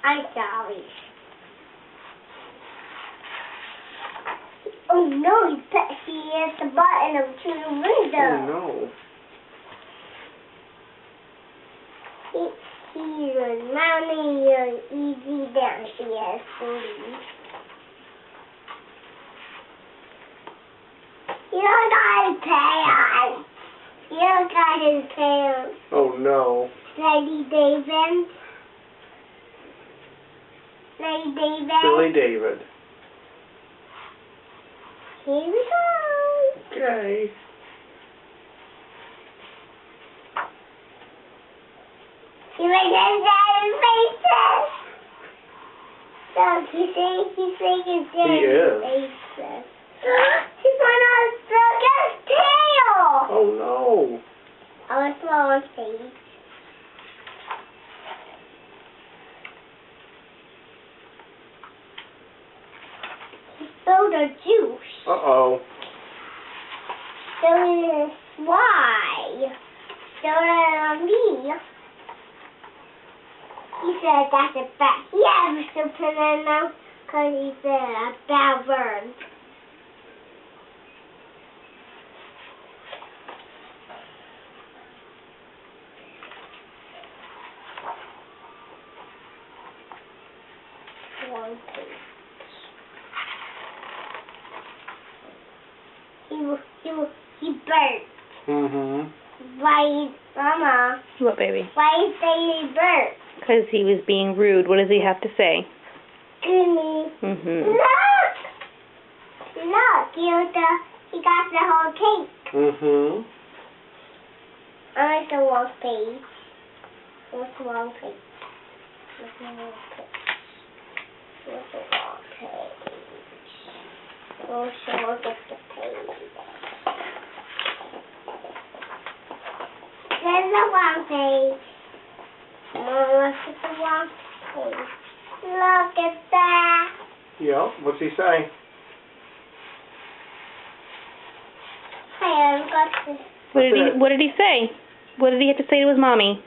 I'm sorry. Oh no, he hit the button to the window. Oh no. Here's Mommy, you're easy downstairs, please. You got his tail. You got his tail. Oh no. Lady David. Lady David. Silly David. Here we go. Okay. He makes his faces. Look, he's making He is. faces. He's gonna suck his tail. Oh no. I want to blow his face. He spilled the juice. Uh-oh. So why? So on me. He said that's a bad. He has to put it now because he said a bad word. One page. He burnt. Mm-hmm. Why, Mama? What, baby? Why is he burnt? Because he was being rude. What does he have to say? Gimme. Mm-hmm. Look! Look, he got the whole cake. Mm-hmm. I like the wrong page. What's the wrong page? What's the wrong page? What's the wrong page? Oh, so look at the page. There's the wrong page. Look at the wrong page. Look at that. Yeah, what's he say? Hey, I've got this. What did he say? What did he have to say to his mommy?